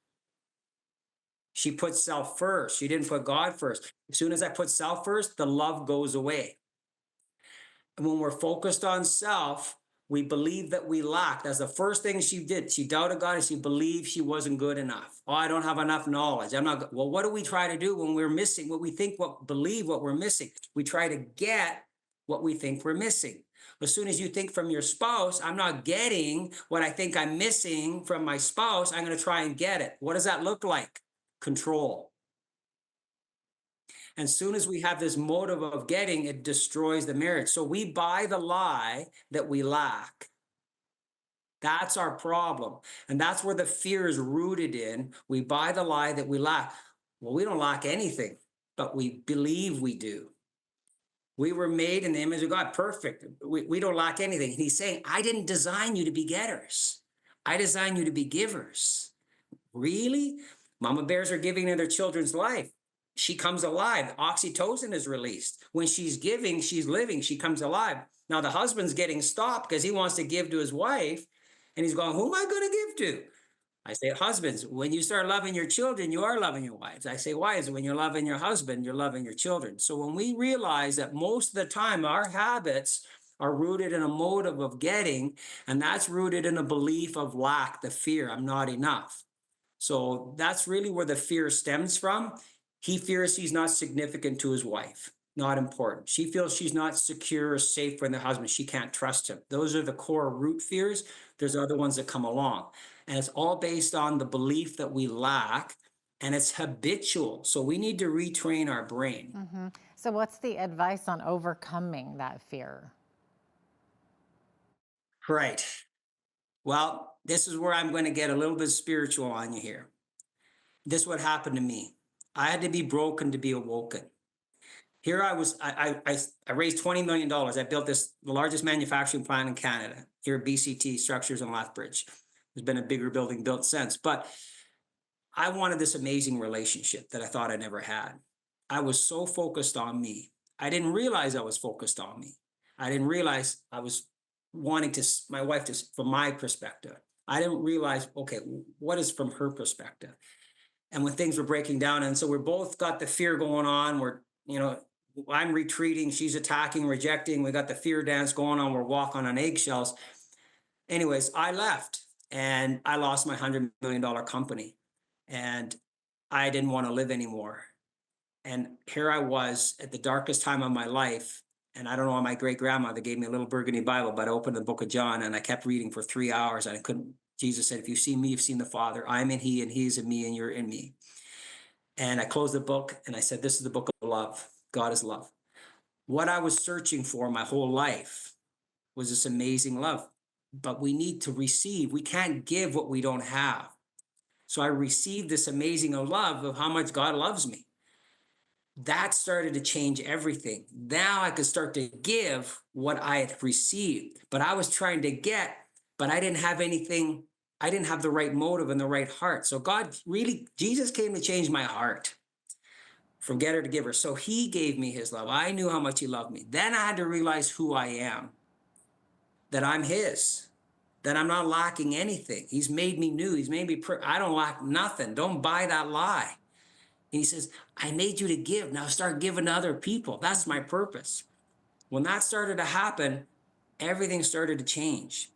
R: She put self first. She didn't put God first. As soon as I put self first, the love goes away. And when we're focused on self, we believe that we lack. That's the first thing she did. She doubted God and she believed she wasn't good enough. Oh, I don't have enough knowledge. I'm not good. Well, what do we try to do when we're missing what we think, believe what we're missing? We try to get what we think we're missing. As soon as you think from your spouse, I'm not getting what I think I'm missing from my spouse, I'm going to try and get it. What does that look like? Control. And as soon as we have this motive of getting, it destroys the marriage. So we buy the lie that we lack. That's our problem. And that's where the fear is rooted in. We buy the lie that we lack. Well, we don't lack anything, but we believe we do. We were made in the image of God, perfect. We don't lack anything. And he's saying, I didn't design you to be getters. I designed you to be givers. Really? Mama bears are giving in their children's life. She comes alive. Oxytocin is released. When she's giving, she's living. She comes alive. Now the husband's getting stopped because he wants to give to his wife. And he's going, who am I going to give to? I say, husbands, when you start loving your children, you are loving your wives. I say, wives, when you're loving your husband, you're loving your children. So when we realize that most of the time our habits are rooted in a motive of getting, and that's rooted in a belief of lack, the fear, I'm not enough. So that's really where the fear stems from. He fears he's not significant to his wife, not important. She feels she's not secure or safe for the husband. She can't trust him. Those are the core root fears. There's other ones that come along. And it's all based on the belief that we lack, and it's habitual. So we need to retrain our brain.
A: So what's the advice on overcoming that fear?
R: Right. Well, this is where I'm going to get a little bit spiritual on you here. This is what happened to me. I had to be broken to be awoken. Here I was, I raised $20 million. I built the largest manufacturing plant in Canada, here at BCT Structures in Lethbridge. There's been a bigger building built since, but I wanted this amazing relationship that I thought I never had. I was so focused on me. I didn't realize I was focused on me. I didn't realize I was wanting to, my wife to, from my perspective. I didn't realize, okay, what is from her perspective? And when things were breaking down, and so we're both got the fear going on, we're, I'm retreating, she's attacking, rejecting, we got the fear dance going on, we're walking on eggshells. Anyways, I left and I lost my $100 million company and I didn't want to live anymore. And here I was at the darkest time of my life. And I don't know, my great grandmother gave me a little burgundy Bible, but I opened the book of John and I kept reading for 3 hours and I couldn't. Jesus said, if you've seen me, you've seen the Father. I'm in he and he is in me and you're in me. And I closed the book and I said, this is the book of love. God is love. What I was searching for my whole life was this amazing love. But we need to receive. We can't give what we don't have. So I received this amazing love of how much God loves me. That started to change everything. Now I could start to give what I had received. But I was trying to get, but I didn't have anything. I didn't have the right motive and the right heart. So Jesus came to change my heart from getter to giver. So he gave me his love. I knew how much he loved me. Then I had to realize who I am, that I'm his, that I'm not lacking anything. He's made me new. He's made me, I don't lack nothing. Don't buy that lie. And he says, I made you to give. Now start giving to other people. That's my purpose. When that started to happen, everything started to change.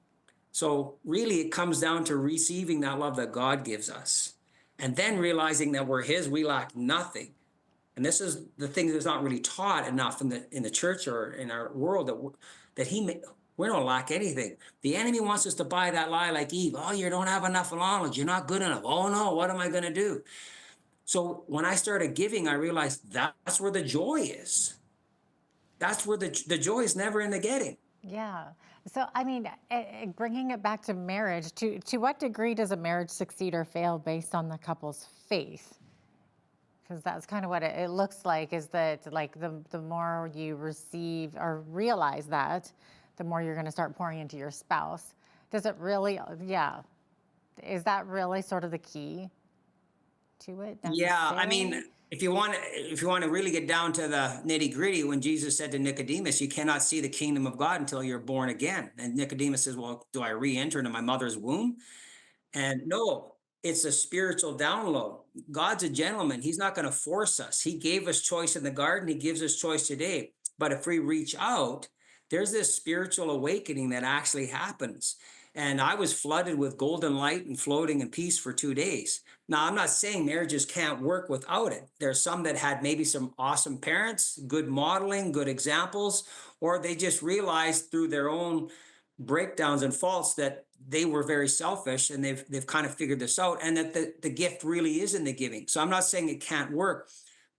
R: So really it comes down to receiving that love that God gives us. And then realizing that we're his, we lack nothing. And this is the thing that's not really taught enough in the church or in our world, we don't lack anything. The enemy wants us to buy that lie like Eve. Oh, you don't have enough knowledge. You're not good enough. Oh no, what am I going to do? So when I started giving, I realized that's where the joy is. That's where the joy is never in the getting.
A: Yeah. So, I mean, bringing it back to marriage, to what degree does a marriage succeed or fail based on the couple's faith? Because that's kind of what it looks like, is that like the more you receive or realize that, the more you're going to start pouring into your spouse. Does it really, is that really sort of the key to it?
R: Yeah, I mean, if you want to really get down to the nitty gritty, when Jesus said to Nicodemus, you cannot see the kingdom of God until you're born again. And Nicodemus says, well, do I re-enter into my mother's womb? And no, it's a spiritual download. God's a gentleman. He's not going to force us. He gave us choice in the garden. He gives us choice today. But if we reach out, there's this spiritual awakening that actually happens. And I was flooded with golden light and floating in peace for 2 days. Now, I'm not saying marriages can't work without it. There's some that had maybe some awesome parents, good modeling, good examples, or they just realized through their own breakdowns and faults that they were very selfish, and they've kind of figured this out, and that the gift really is in the giving. So I'm not saying it can't work,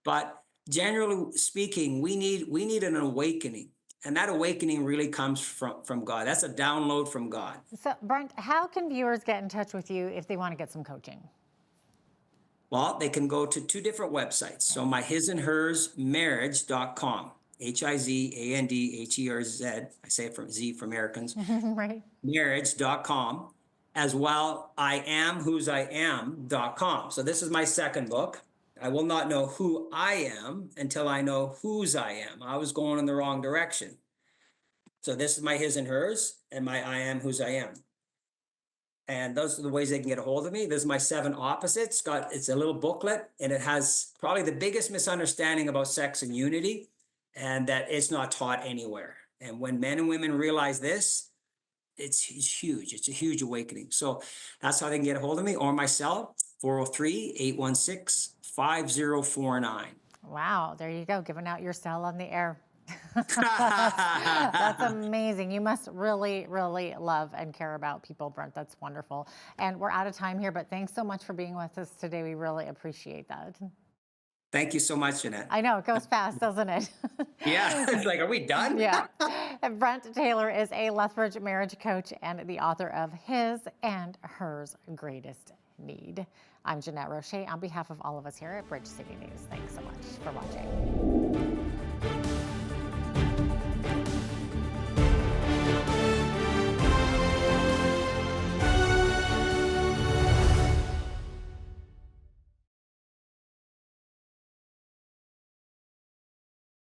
R: but generally speaking, we need an awakening. And that awakening really comes from God. That's a download from God.
A: So, Brent, how can viewers get in touch with you if they want to get some coaching?
R: Well, they can go to 2 different websites. So my hisandhersmarriage.com, HIZANDHERZ. I say it from Z for Americans.
A: Right.
R: Marriage.com, as well IamWhosIam.com. So this is my second book. I will not know who I am until I know whose I am. I was going in the wrong direction. So this is my his and hers, and my I am whose I am. And those are the ways they can get a hold of me. This is my 7 opposites. It's a little booklet, and it has probably the biggest misunderstanding about sex and unity, and that it's not taught anywhere. And when men and women realize this, it's huge. It's a huge awakening. So that's how they can get a hold of me, or my cell, 403-816-5049.
A: Wow, there you go, giving out your cell on the air. That's amazing. You must really, really love and care about people, Brent. That's wonderful. And we're out of time here, but thanks so much for being with us today. We really appreciate that.
R: Thank you so much, Jeanette.
A: I know, it goes fast, doesn't it?
R: Yeah, it's like, are we done?
A: Yeah. And Brent Taylor is a Lethbridge marriage coach and the author of His and Hers Greatest Need. I'm Jeanette Roche on behalf of all of us here at Bridge City News. Thanks so much for watching.